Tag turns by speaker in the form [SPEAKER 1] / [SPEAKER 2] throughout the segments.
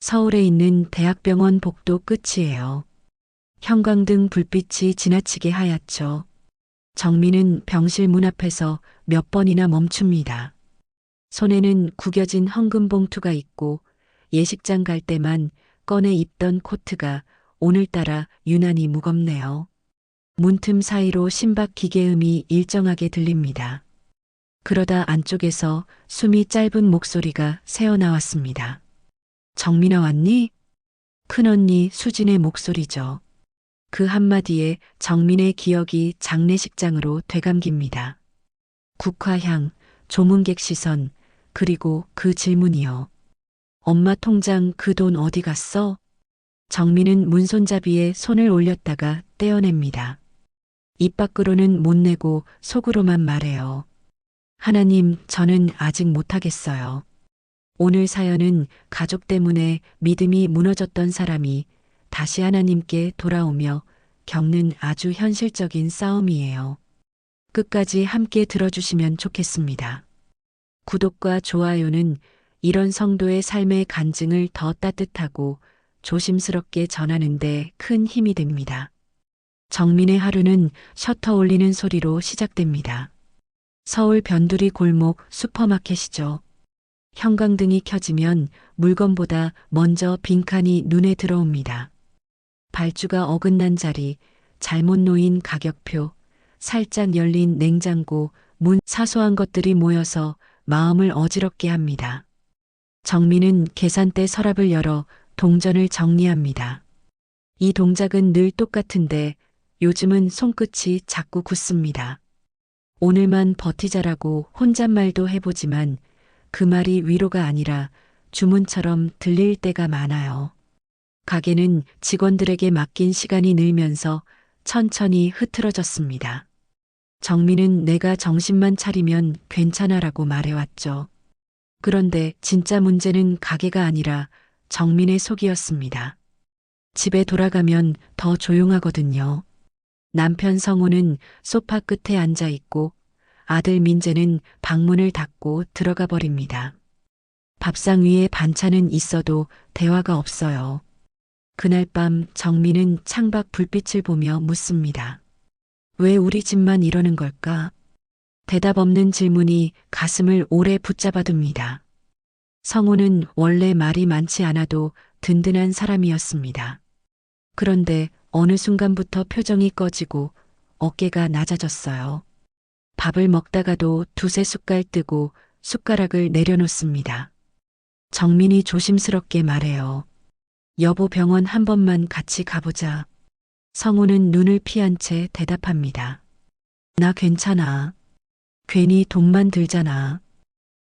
[SPEAKER 1] 서울에 있는 대학병원 복도 끝이에요. 형광등 불빛이 지나치게 하얗죠. 정민은 병실 문 앞에서 몇 번이나 멈춥니다. 손에는 구겨진 헌금 봉투가 있고 예식장 갈 때만 꺼내 입던 코트가 오늘따라 유난히 무겁네요. 문틈 사이로 심박 기계음이 일정하게 들립니다. 그러다 안쪽에서 숨이 짧은 목소리가 새어나왔습니다. 정민아 왔니? 큰언니 수진의 목소리죠. 그 한마디에 정민의 기억이 장례식장으로 되감깁니다. 국화향, 조문객 시선, 그리고 그 질문이요. 엄마 통장 그 돈 어디 갔어? 정민은 문손잡이에 손을 올렸다가 떼어냅니다. 입 밖으로는 못 내고 속으로만 말해요. 하나님, 저는 아직 못하겠어요. 오늘 사연은 가족 때문에 믿음이 무너졌던 사람이 다시 하나님께 돌아오며 겪는 아주 현실적인 싸움이에요. 끝까지 함께 들어주시면 좋겠습니다. 구독과 좋아요는 이런 성도의 삶의 간증을 더 따뜻하고 조심스럽게 전하는데 큰 힘이 됩니다. 정민의 하루는 셔터 올리는 소리로 시작됩니다. 서울 변두리 골목 슈퍼마켓이죠. 형광등이 켜지면 물건보다 먼저 빈칸이 눈에 들어옵니다. 발주가 어긋난 자리, 잘못 놓인 가격표, 살짝 열린 냉장고, 문 사소한 것들이 모여서 마음을 어지럽게 합니다. 정민은 계산대 서랍을 열어 동전을 정리합니다. 이 동작은 늘 똑같은데 요즘은 손끝이 자꾸 굳습니다. 오늘만 버티자라고 혼잣말도 해보지만 그 말이 위로가 아니라 주문처럼 들릴 때가 많아요. 가게는 직원들에게 맡긴 시간이 늘면서 천천히 흐트러졌습니다. 정민은 내가 정신만 차리면 괜찮아라고 말해왔죠. 그런데 진짜 문제는 가게가 아니라 정민의 속이었습니다. 집에 돌아가면 더 조용하거든요. 남편 성우는 소파 끝에 앉아 있고 아들 민재는 방문을 닫고 들어가 버립니다. 밥상 위에 반찬은 있어도 대화가 없어요. 그날 밤 정민은 창밖 불빛을 보며 묻습니다. 왜 우리 집만 이러는 걸까? 대답 없는 질문이 가슴을 오래 붙잡아둡니다. 성우는 원래 말이 많지 않아도 든든한 사람이었습니다. 그런데 어느 순간부터 표정이 꺼지고 어깨가 낮아졌어요. 밥을 먹다가도 두세 숟갈 뜨고 숟가락을 내려놓습니다. 정민이 조심스럽게 말해요. 여보, 병원 한 번만 같이 가보자. 성우는 눈을 피한 채 대답합니다. 나 괜찮아. 괜히 돈만 들잖아.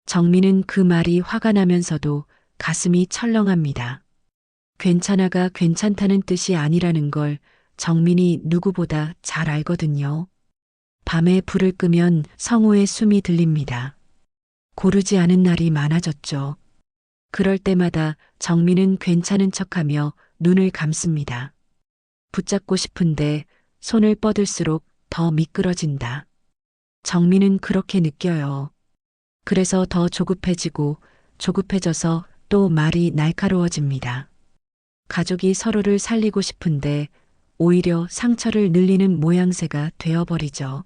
[SPEAKER 1] 정민은 그 말이 화가 나면서도 가슴이 철렁합니다. 괜찮아가 괜찮다는 뜻이 아니라는 걸 정민이 누구보다 잘 알거든요. 밤에 불을 끄면 성우의 숨이 들립니다. 고르지 않은 날이 많아졌죠. 그럴 때마다 정민은 괜찮은 척하며 눈을 감습니다. 붙잡고 싶은데 손을 뻗을수록 더 미끄러진다. 정민은 그렇게 느껴요. 그래서 더 조급해지고 조급해져서 또 말이 날카로워집니다. 가족이 서로를 살리고 싶은데 오히려 상처를 늘리는 모양새가 되어버리죠.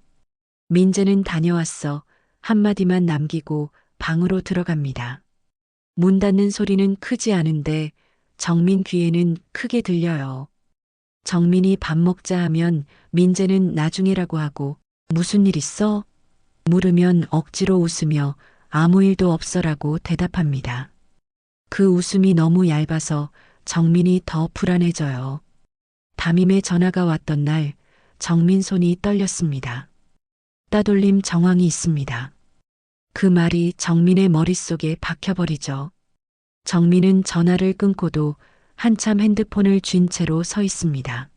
[SPEAKER 1] 민재는 다녀왔어. 한마디만 남기고 방으로 들어갑니다. 문 닫는 소리는 크지 않은데 정민 귀에는 크게 들려요. 정민이 밥 먹자 하면 민재는 나중에라고 하고 무슨 일 있어? 물으면 억지로 웃으며 아무 일도 없어라고 대답합니다. 그 웃음이 너무 얇아서 정민이 더 불안해져요. 담임의 전화가 왔던 날 정민 손이 떨렸습니다. 따돌림 정황이 있습니다. 그 말이 정민의 머릿속에 박혀버리죠. 정민은 전화를 끊고도 한참 핸드폰을 쥔 채로 서 있습니다.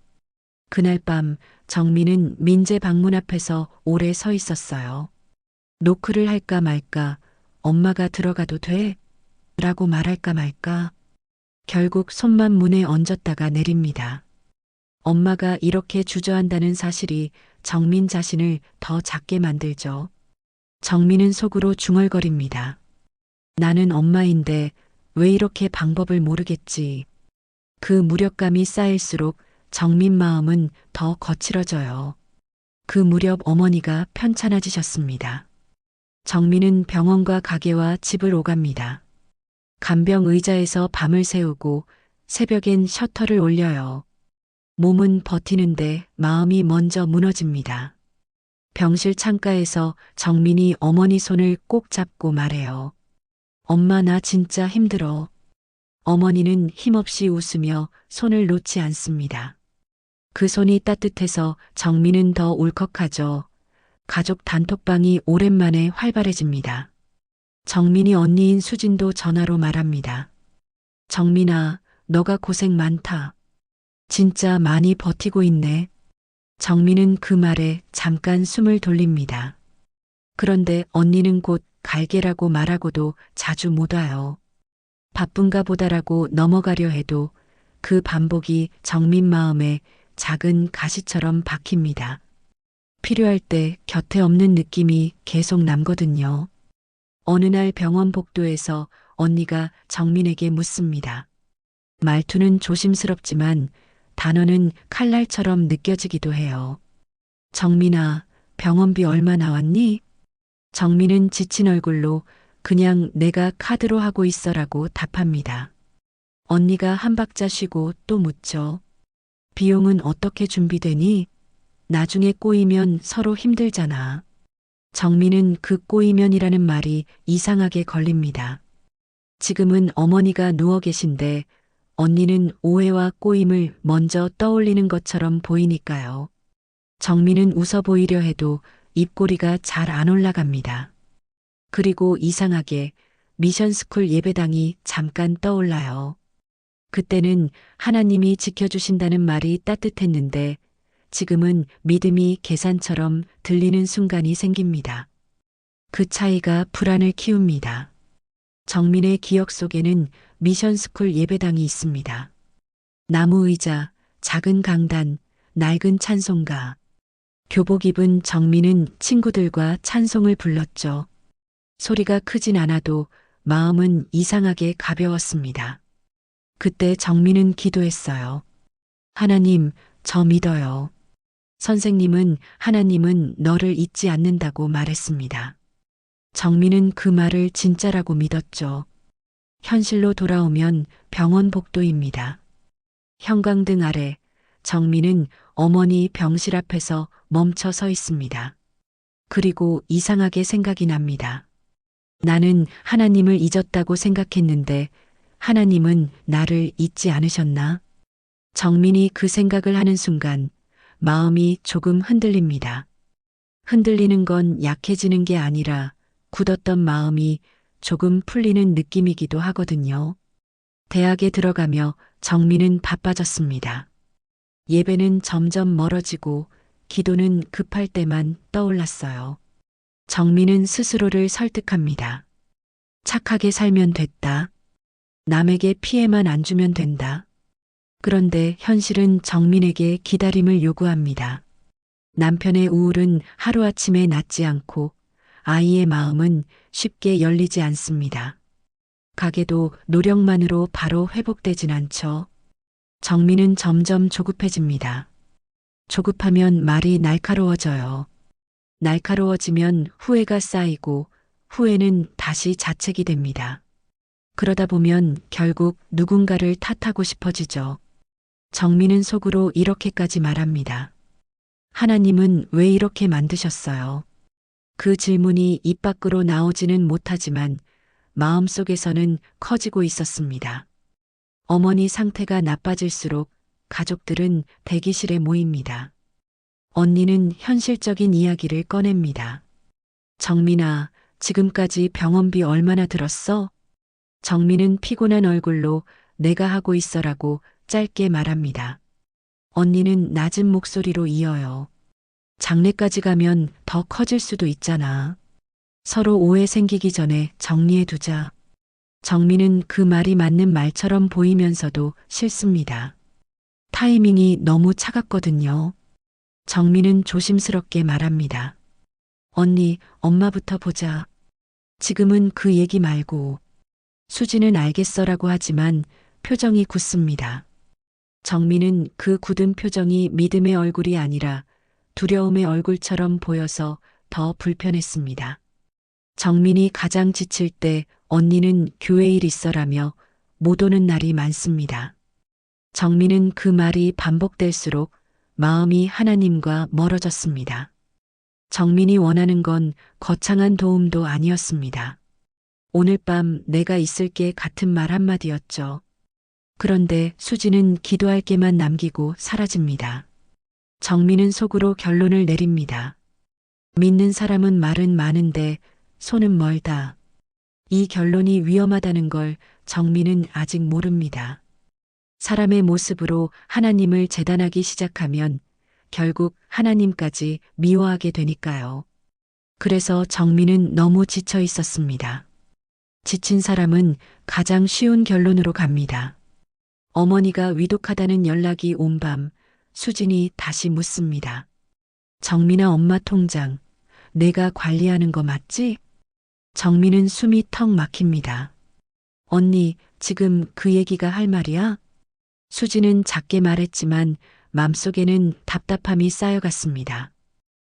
[SPEAKER 1] 그날 밤 정민은 민재 방문 앞에서 오래 서 있었어요. 노크를 할까 말까, 엄마가 들어가도 돼? 라고 말할까 말까. 결국 손만 문에 얹었다가 내립니다. 엄마가 이렇게 주저한다는 사실이 정민 자신을 더 작게 만들죠. 정민은 속으로 중얼거립니다. 나는 엄마인데 왜 이렇게 방법을 모르겠지. 그 무력감이 쌓일수록 정민 마음은 더 거칠어져요. 그 무렵 어머니가 편찮아지셨습니다. 정민은 병원과 가게와 집을 오갑니다. 간병 의자에서 밤을 새우고 새벽엔 셔터를 올려요. 몸은 버티는데 마음이 먼저 무너집니다. 병실 창가에서 정민이 어머니 손을 꼭 잡고 말해요. 엄마 나 진짜 힘들어. 어머니는 힘없이 웃으며 손을 놓지 않습니다. 그 손이 따뜻해서 정민은 더 울컥하죠. 가족 단톡방이 오랜만에 활발해집니다. 정민이 언니인 수진도 전화로 말합니다. 정민아, 너가 고생 많다. 진짜 많이 버티고 있네. 정민은 그 말에 잠깐 숨을 돌립니다. 그런데 언니는 곧 갈게라고 말하고도 자주 못 와요. 바쁜가 보다라고 넘어가려 해도 그 반복이 정민 마음에 작은 가시처럼 박힙니다. 필요할 때 곁에 없는 느낌이 계속 남거든요. 어느 날 병원 복도에서 언니가 정민에게 묻습니다. 말투는 조심스럽지만 단어는 칼날처럼 느껴지기도 해요. 정민아, 병원비 얼마 나왔니? 정민은 지친 얼굴로 그냥 내가 카드로 하고 있어라고 답합니다. 언니가 한 박자 쉬고 또 묻죠. 비용은 어떻게 준비되니? 나중에 꼬이면 서로 힘들잖아. 정민은 그 꼬이면이라는 말이 이상하게 걸립니다. 지금은 어머니가 누워 계신데 언니는 오해와 꼬임을 먼저 떠올리는 것처럼 보이니까요. 정민은 웃어 보이려 해도 입꼬리가 잘 안 올라갑니다. 그리고 이상하게 미션스쿨 예배당이 잠깐 떠올라요. 그때는 하나님이 지켜주신다는 말이 따뜻했는데 지금은 믿음이 계산처럼 들리는 순간이 생깁니다. 그 차이가 불안을 키웁니다. 정민의 기억 속에는 미션스쿨 예배당이 있습니다. 나무 의자, 작은 강단, 낡은 찬송가. 교복 입은 정민은 친구들과 찬송을 불렀죠. 소리가 크진 않아도 마음은 이상하게 가벼웠습니다. 그때 정민은 기도했어요. 하나님, 저 믿어요. 선생님은 하나님은 너를 잊지 않는다고 말했습니다. 정민은 그 말을 진짜라고 믿었죠. 현실로 돌아오면 병원 복도입니다. 형광등 아래 정민은 어머니 병실 앞에서 멈춰 서 있습니다. 그리고 이상하게 생각이 납니다. 나는 하나님을 잊었다고 생각했는데 하나님은 나를 잊지 않으셨나? 정민이 그 생각을 하는 순간 마음이 조금 흔들립니다. 흔들리는 건 약해지는 게 아니라 굳었던 마음이 조금 풀리는 느낌이기도 하거든요. 대학에 들어가며 정민은 바빠졌습니다. 예배는 점점 멀어지고 기도는 급할 때만 떠올랐어요. 정민은 스스로를 설득합니다. 착하게 살면 됐다. 남에게 피해만 안 주면 된다. 그런데 현실은 정민에게 기다림을 요구합니다. 남편의 우울은 하루아침에 낫지 않고 아이의 마음은 쉽게 열리지 않습니다. 가게도 노력만으로 바로 회복되진 않죠. 정민은 점점 조급해집니다. 조급하면 말이 날카로워져요. 날카로워지면 후회가 쌓이고 후회는 다시 자책이 됩니다. 그러다 보면 결국 누군가를 탓하고 싶어지죠. 정민은 속으로 이렇게까지 말합니다. 하나님은 왜 이렇게 만드셨어요? 그 질문이 입 밖으로 나오지는 못하지만 마음속에서는 커지고 있었습니다. 어머니 상태가 나빠질수록 가족들은 대기실에 모입니다. 언니는 현실적인 이야기를 꺼냅니다. 정민아, 지금까지 병원비 얼마나 들었어? 정민은 피곤한 얼굴로 내가 하고 있어라고 짧게 말합니다. 언니는 낮은 목소리로 이어요. 장례까지 가면 더 커질 수도 있잖아. 서로 오해 생기기 전에 정리해 두자. 정민은 그 말이 맞는 말처럼 보이면서도 싫습니다. 타이밍이 너무 차갑거든요. 정민은 조심스럽게 말합니다. 언니, 엄마부터 보자. 지금은 그 얘기 말고. 수지는 알겠어라고 하지만 표정이 굳습니다. 정민은 그 굳은 표정이 믿음의 얼굴이 아니라 두려움의 얼굴처럼 보여서 더 불편했습니다. 정민이 가장 지칠 때 언니는 교회 일 있어라며 못 오는 날이 많습니다. 정민은 그 말이 반복될수록 마음이 하나님과 멀어졌습니다. 정민이 원하는 건 거창한 도움도 아니었습니다. 오늘 밤 내가 있을게 같은 말 한마디였죠. 그런데 수지는 기도할 게만 남기고 사라집니다. 정민은 속으로 결론을 내립니다. 믿는 사람은 말은 많은데 손은 멀다. 이 결론이 위험하다는 걸 정민은 아직 모릅니다. 사람의 모습으로 하나님을 재단하기 시작하면 결국 하나님까지 미워하게 되니까요. 그래서 정민은 너무 지쳐 있었습니다. 지친 사람은 가장 쉬운 결론으로 갑니다. 어머니가 위독하다는 연락이 온 밤 수진이 다시 묻습니다. 정민아, 엄마 통장 내가 관리하는 거 맞지? 정민은 숨이 턱 막힙니다. 언니, 지금 그 얘기가 할 말이야? 수지는 작게 말했지만 맘속에는 답답함이 쌓여갔습니다.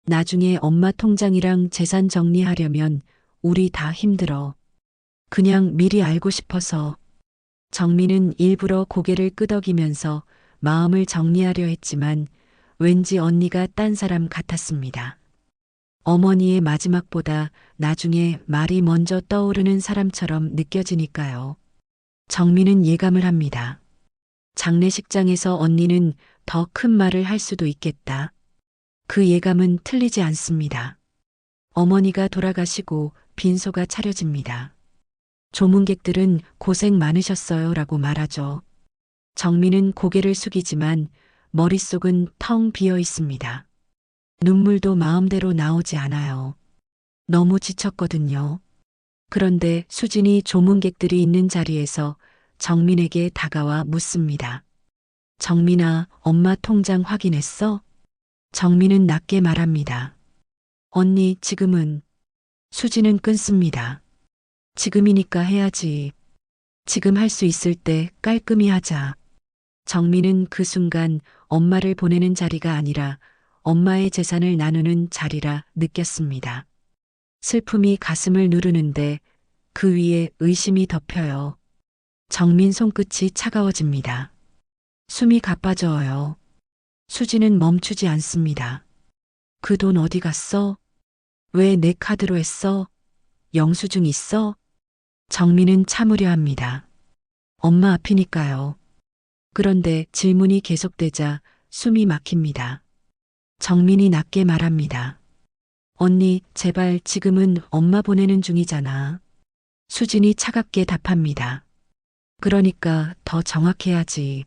[SPEAKER 1] 나중에 엄마 통장이랑 재산 정리하려면 우리 다 힘들어. 그냥 미리 알고 싶어서. 정민은 일부러 고개를 끄덕이면서 마음을 정리하려 했지만 왠지 언니가 딴 사람 같았습니다. 어머니의 마지막보다 나중에 말이 먼저 떠오르는 사람처럼 느껴지니까요. 정민은 예감을 합니다. 장례식장에서 언니는 더 큰 말을 할 수도 있겠다. 그 예감은 틀리지 않습니다. 어머니가 돌아가시고 빈소가 차려집니다. 조문객들은 고생 많으셨어요 라고 말하죠. 정민은 고개를 숙이지만 머릿속은 텅 비어 있습니다. 눈물도 마음대로 나오지 않아요. 너무 지쳤거든요. 그런데 수진이 조문객들이 있는 자리에서 정민에게 다가와 묻습니다. 정민아, 엄마 통장 확인했어? 정민은 낮게 말합니다. 언니, 지금은. 수진은 끊습니다. 지금이니까 해야지. 지금 할 수 있을 때 깔끔히 하자. 정민은 그 순간 엄마를 보내는 자리가 아니라 엄마의 재산을 나누는 자리라 느꼈습니다. 슬픔이 가슴을 누르는데 그 위에 의심이 덮여요. 정민 손끝이 차가워집니다. 숨이 가빠져요. 수지는 멈추지 않습니다. 그 돈 어디 갔어? 왜 내 카드로 했어? 영수증 있어? 정민은 참으려 합니다. 엄마 앞이니까요. 그런데 질문이 계속되자 숨이 막힙니다. 정민이 낮게 말합니다. 언니, 제발 지금은 엄마 보내는 중이잖아. 수진이 차갑게 답합니다. 그러니까 더 정확해야지.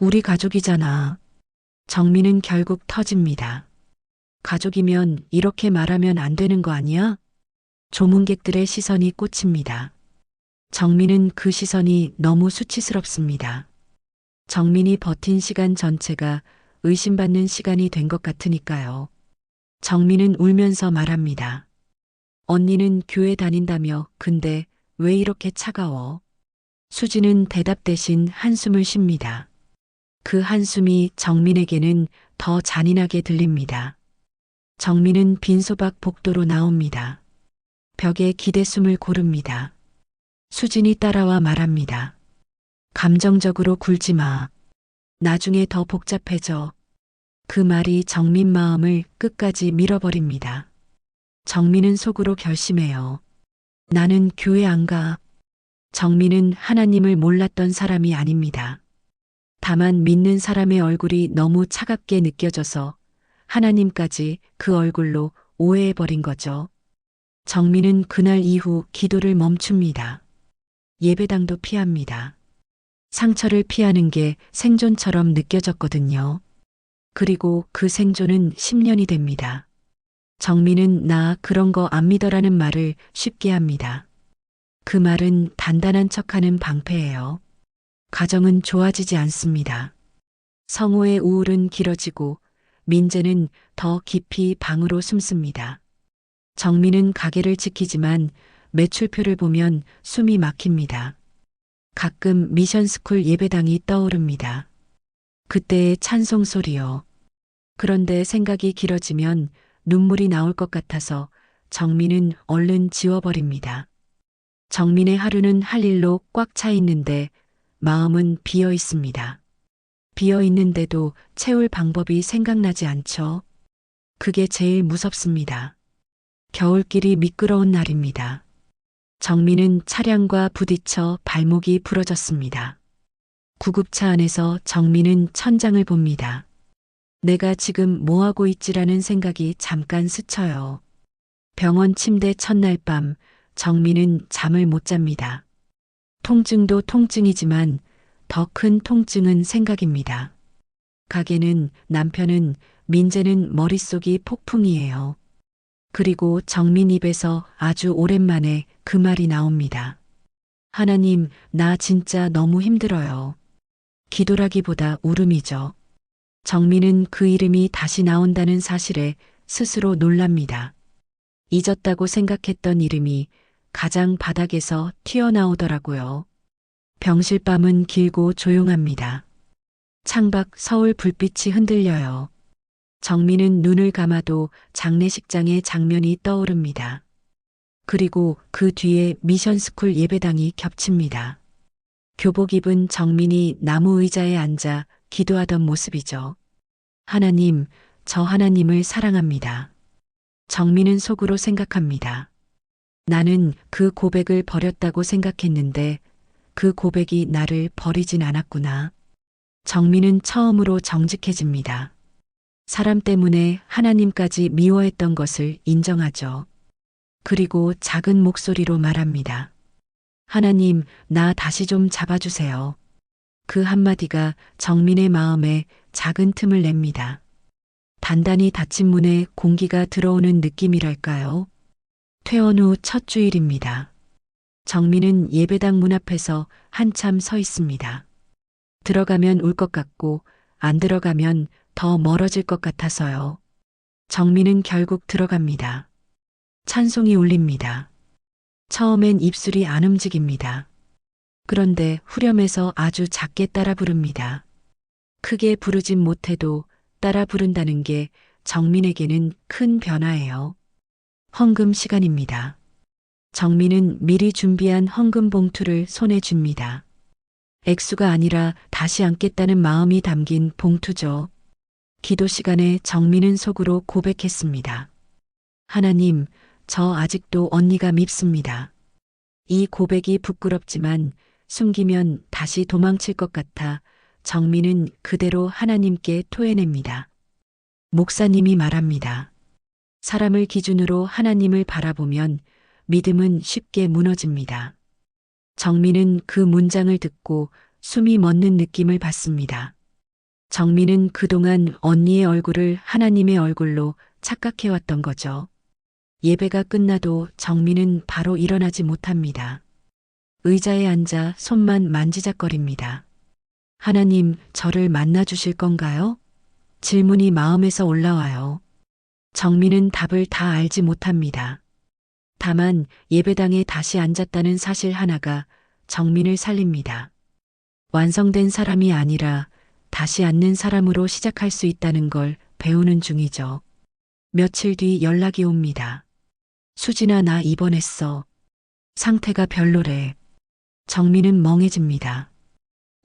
[SPEAKER 1] 우리 가족이잖아. 정민은 결국 터집니다. 가족이면 이렇게 말하면 안 되는 거 아니야? 조문객들의 시선이 꽂힙니다. 정민은 그 시선이 너무 수치스럽습니다. 정민이 버틴 시간 전체가 의심받는 시간이 된 것 같으니까요. 정민은 울면서 말합니다. 언니는 교회 다닌다며 근데 왜 이렇게 차가워? 수지는 대답 대신 한숨을 쉽니다. 그 한숨이 정민에게는 더 잔인하게 들립니다. 정민은 빈소박 복도로 나옵니다. 벽에 기대숨을 고릅니다. 수진이 따라와 말합니다. 감정적으로 굴지 마. 나중에 더 복잡해져. 그 말이 정민 마음을 끝까지 밀어버립니다. 정민은 속으로 결심해요. 나는 교회 안 가. 정민은 하나님을 몰랐던 사람이 아닙니다. 다만 믿는 사람의 얼굴이 너무 차갑게 느껴져서 하나님까지 그 얼굴로 오해해버린 거죠. 정민은 그날 이후 기도를 멈춥니다. 예배당도 피합니다. 상처를 피하는 게 생존처럼 느껴졌거든요. 그리고 그 생존은 10년이 됩니다. 정민은 나 그런 거 안 믿어라는 말을 쉽게 합니다. 그 말은 단단한 척하는 방패예요. 가정은 좋아지지 않습니다. 성호의 우울은 길어지고 민재는 더 깊이 방으로 숨습니다. 정민은 가게를 지키지만 매출표를 보면 숨이 막힙니다. 가끔 미션스쿨 예배당이 떠오릅니다. 그때의 찬송 소리요. 그런데 생각이 길어지면 눈물이 나올 것 같아서 정민은 얼른 지워버립니다. 정민의 하루는 할 일로 꽉 차 있는데 마음은 비어 있습니다. 비어 있는데도 채울 방법이 생각나지 않죠. 그게 제일 무섭습니다. 겨울길이 미끄러운 날입니다. 정민은 차량과 부딪혀 발목이 부러졌습니다. 구급차 안에서 정민은 천장을 봅니다. 내가 지금 뭐하고 있지라는 생각이 잠깐 스쳐요. 병원 침대 첫날 밤 정민은 잠을 못 잡니다. 통증도 통증이지만 더 큰 통증은 생각입니다. 가게는 남편은 민재는 머릿속이 폭풍이에요. 그리고 정민 입에서 아주 오랜만에 그 말이 나옵니다. 하나님, 나 진짜 너무 힘들어요. 기도라기보다 울음이죠. 정민은 그 이름이 다시 나온다는 사실에 스스로 놀랍니다. 잊었다고 생각했던 이름이 가장 바닥에서 튀어나오더라고요. 병실 밤은 길고 조용합니다. 창밖 서울 불빛이 흔들려요. 정민은 눈을 감아도 장례식장의 장면이 떠오릅니다. 그리고 그 뒤에 미션스쿨 예배당이 겹칩니다. 교복 입은 정민이 나무 의자에 앉아 기도하던 모습이죠. 하나님, 저 하나님을 사랑합니다. 정민은 속으로 생각합니다. 나는 그 고백을 버렸다고 생각했는데 그 고백이 나를 버리진 않았구나. 정민은 처음으로 정직해집니다. 사람 때문에 하나님까지 미워했던 것을 인정하죠. 그리고 작은 목소리로 말합니다. 하나님, 나 다시 좀 잡아주세요. 그 한마디가 정민의 마음에 작은 틈을 냅니다. 단단히 닫힌 문에 공기가 들어오는 느낌이랄까요? 퇴원 후 첫 주일입니다. 정민은 예배당 문 앞에서 한참 서 있습니다. 들어가면 울 것 같고 안 들어가면 더 멀어질 것 같아서요. 정민은 결국 들어갑니다. 찬송이 울립니다. 처음엔 입술이 안 움직입니다. 그런데 후렴에서 아주 작게 따라 부릅니다. 크게 부르진 못해도 따라 부른다는 게 정민에게는 큰 변화예요. 헌금 시간입니다. 정민은 미리 준비한 헌금 봉투를 손에 줍니다. 액수가 아니라 다시 앉겠다는 마음이 담긴 봉투죠. 기도 시간에 정민은 속으로 고백했습니다. 하나님, 저 아직도 언니가 밉습니다. 이 고백이 부끄럽지만 숨기면 다시 도망칠 것 같아 정민은 그대로 하나님께 토해냅니다. 목사님이 말합니다. 사람을 기준으로 하나님을 바라보면 믿음은 쉽게 무너집니다. 정민은 그 문장을 듣고 숨이 멎는 느낌을 받습니다. 정민은 그동안 언니의 얼굴을 하나님의 얼굴로 착각해왔던 거죠. 예배가 끝나도 정민은 바로 일어나지 못합니다. 의자에 앉아 손만 만지작거립니다. 하나님, 저를 만나주실 건가요? 질문이 마음에서 올라와요. 정민은 답을 다 알지 못합니다. 다만 예배당에 다시 앉았다는 사실 하나가 정민을 살립니다. 완성된 사람이 아니라 다시 앉는 사람으로 시작할 수 있다는 걸 배우는 중이죠. 며칠 뒤 연락이 옵니다. 수진아, 나 입원했어. 상태가 별로래. 정민은 멍해집니다.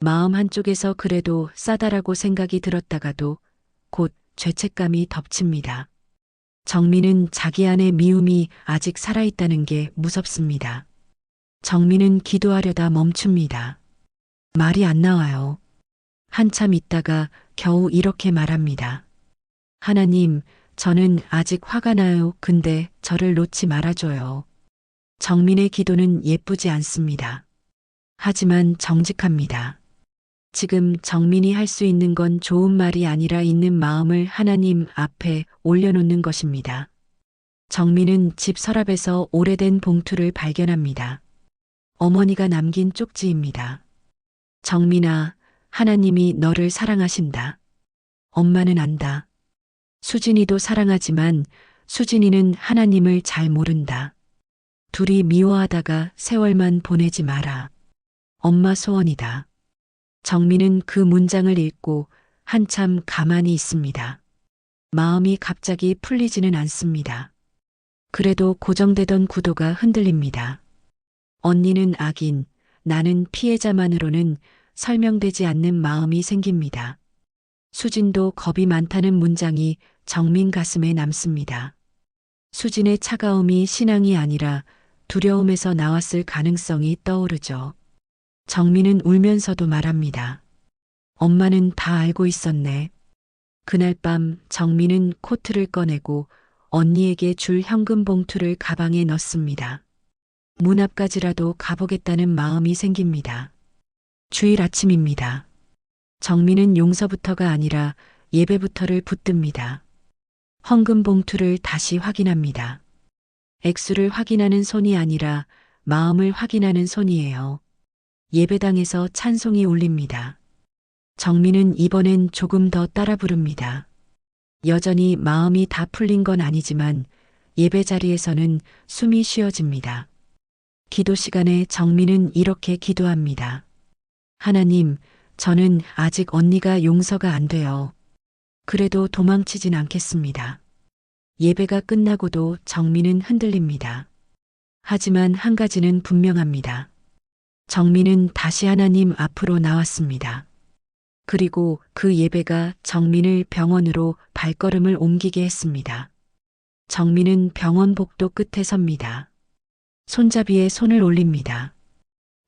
[SPEAKER 1] 마음 한쪽에서 그래도 싸다라고 생각이 들었다가도 곧 죄책감이 덮칩니다. 정민은 자기 안의 미움이 아직 살아있다는 게 무섭습니다. 정민은 기도하려다 멈춥니다. 말이 안 나와요. 한참 있다가 겨우 이렇게 말합니다. 하나님, 저는 아직 화가 나요. 근데 저를 놓지 말아줘요. 정민의 기도는 예쁘지 않습니다. 하지만 정직합니다. 지금 정민이 할 수 있는 건 좋은 말이 아니라 있는 마음을 하나님 앞에 올려놓는 것입니다. 정민은 집 서랍에서 오래된 봉투를 발견합니다. 어머니가 남긴 쪽지입니다. 정민아, 하나님이 너를 사랑하신다. 엄마는 안다. 수진이도 사랑하지만 수진이는 하나님을 잘 모른다. 둘이 미워하다가 세월만 보내지 마라. 엄마 소원이다. 정민은 그 문장을 읽고 한참 가만히 있습니다. 마음이 갑자기 풀리지는 않습니다. 그래도 고정되던 구도가 흔들립니다. 언니는 악인, 나는 피해자만으로는 설명되지 않는 마음이 생깁니다. 수진도 겁이 많다는 문장이 정민 가슴에 남습니다. 수진의 차가움이 신앙이 아니라 두려움에서 나왔을 가능성이 떠오르죠. 정민은 울면서도 말합니다. 엄마는 다 알고 있었네. 그날 밤 정민은 코트를 꺼내고 언니에게 줄 현금 봉투를 가방에 넣습니다. 문 앞까지라도 가보겠다는 마음이 생깁니다. 주일 아침입니다. 정민은 용서부터가 아니라 예배부터를 붙듭니다. 헌금 봉투를 다시 확인합니다. 액수를 확인하는 손이 아니라 마음을 확인하는 손이에요. 예배당에서 찬송이 울립니다. 정민은 이번엔 조금 더 따라 부릅니다. 여전히 마음이 다 풀린 건 아니지만 예배 자리에서는 숨이 쉬어집니다. 기도 시간에 정민은 이렇게 기도합니다. 하나님, 저는 아직 언니가 용서가 안 돼요. 그래도 도망치진 않겠습니다. 예배가 끝나고도 정민은 흔들립니다. 하지만 한 가지는 분명합니다. 정민은 다시 하나님 앞으로 나왔습니다. 그리고 그 예배가 정민을 병원으로 발걸음을 옮기게 했습니다. 정민은 병원 복도 끝에 섭니다. 손잡이에 손을 올립니다.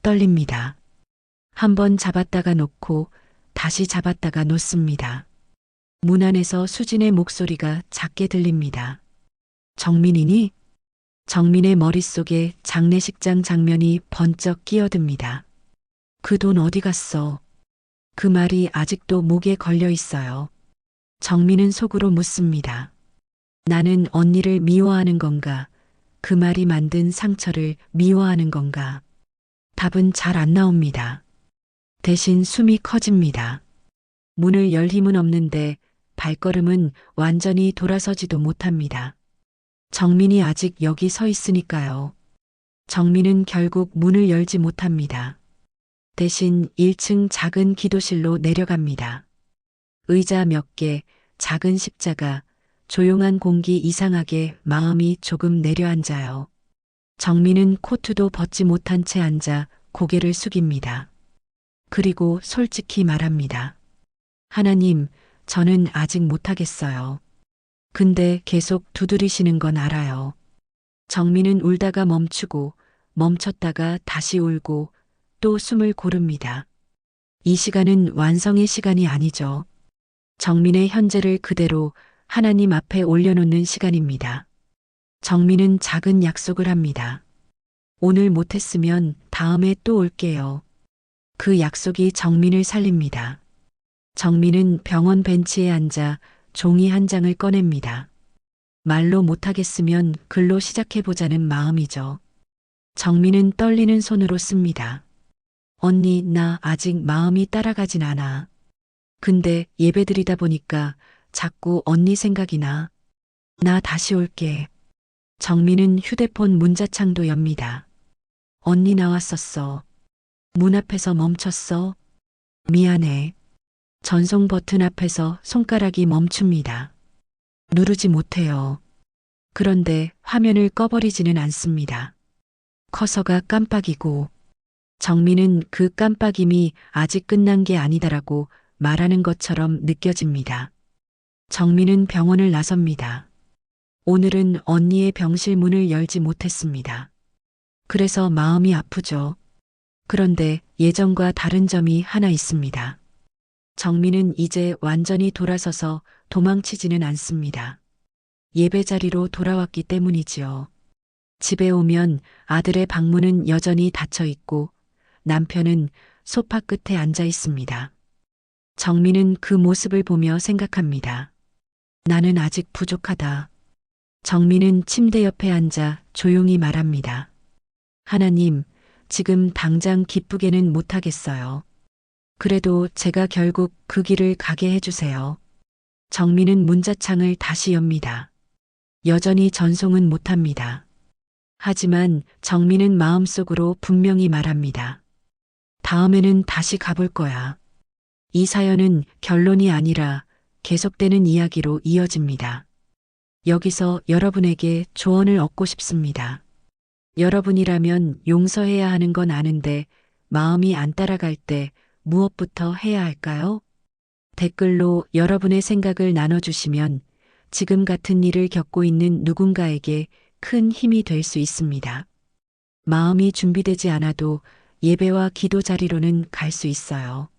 [SPEAKER 1] 떨립니다. 한번 잡았다가 놓고 다시 잡았다가 놓습니다. 문 안에서 수진의 목소리가 작게 들립니다. 정민이니? 정민의 머릿속에 장례식장 장면이 번쩍 끼어듭니다. 그 돈 어디 갔어? 그 말이 아직도 목에 걸려 있어요. 정민은 속으로 묻습니다. 나는 언니를 미워하는 건가? 그 말이 만든 상처를 미워하는 건가? 답은 잘 안 나옵니다. 대신 숨이 커집니다. 문을 열 힘은 없는데 발걸음은 완전히 돌아서지도 못합니다. 정민이 아직 여기 서 있으니까요. 정민은 결국 문을 열지 못합니다. 대신 1층 작은 기도실로 내려갑니다. 의자 몇 개, 작은 십자가, 조용한 공기 이상하게 마음이 조금 내려앉아요. 정민은 코트도 벗지 못한 채 앉아 고개를 숙입니다. 그리고 솔직히 말합니다. 하나님, 저는 아직 못하겠어요. 근데 계속 두드리시는 건 알아요. 정민은 울다가 멈추고 멈췄다가 다시 울고 또 숨을 고릅니다. 이 시간은 완성의 시간이 아니죠. 정민의 현재를 그대로 하나님 앞에 올려놓는 시간입니다. 정민은 작은 약속을 합니다. 오늘 못했으면 다음에 또 올게요. 그 약속이 정민을 살립니다. 정민은 병원 벤치에 앉아 종이 한 장을 꺼냅니다. 말로 못하겠으면 글로 시작해보자는 마음이죠. 정민은 떨리는 손으로 씁니다. 언니, 나 아직 마음이 따라가진 않아. 근데 예배드리다 보니까 자꾸 언니 생각이 나. 나 다시 올게. 정민은 휴대폰 문자창도 엽니다. 언니 나왔었어. 문 앞에서 멈췄어. 미안해. 전송 버튼 앞에서 손가락이 멈춥니다. 누르지 못해요. 그런데 화면을 꺼버리지는 않습니다. 커서가 깜빡이고 정민은 그 깜빡임이 아직 끝난 게 아니다라고 말하는 것처럼 느껴집니다. 정민은 병원을 나섭니다. 오늘은 언니의 병실 문을 열지 못했습니다. 그래서 마음이 아프죠. 그런데 예전과 다른 점이 하나 있습니다. 정민은 이제 완전히 돌아서서 도망치지는 않습니다. 예배 자리로 돌아왔기 때문이지요. 집에 오면 아들의 방문은 여전히 닫혀 있고 남편은 소파 끝에 앉아 있습니다. 정민은 그 모습을 보며 생각합니다. 나는 아직 부족하다. 정민은 침대 옆에 앉아 조용히 말합니다. 하나님, 지금 당장 기쁘게는 못하겠어요. 그래도 제가 결국 그 길을 가게 해주세요. 정민은 문자창을 다시 엽니다. 여전히 전송은 못합니다. 하지만 정민은 마음속으로 분명히 말합니다. 다음에는 다시 가볼 거야. 이 사연은 결론이 아니라 계속되는 이야기로 이어집니다. 여기서 여러분에게 조언을 얻고 싶습니다. 여러분이라면 용서해야 하는 건 아는데 마음이 안 따라갈 때 무엇부터 해야 할까요? 댓글로 여러분의 생각을 나눠주시면 지금 같은 일을 겪고 있는 누군가에게 큰 힘이 될 수 있습니다. 마음이 준비되지 않아도 예배와 기도 자리로는 갈 수 있어요.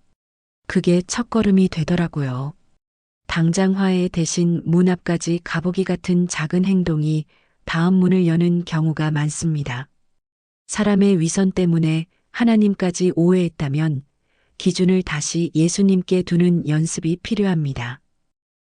[SPEAKER 1] 그게 첫걸음이 되더라고요. 당장 화해 대신 문 앞까지 가보기 같은 작은 행동이 다음 문을 여는 경우가 많습니다. 사람의 위선 때문에 하나님까지 오해했다면 기준을 다시 예수님께 두는 연습이 필요합니다.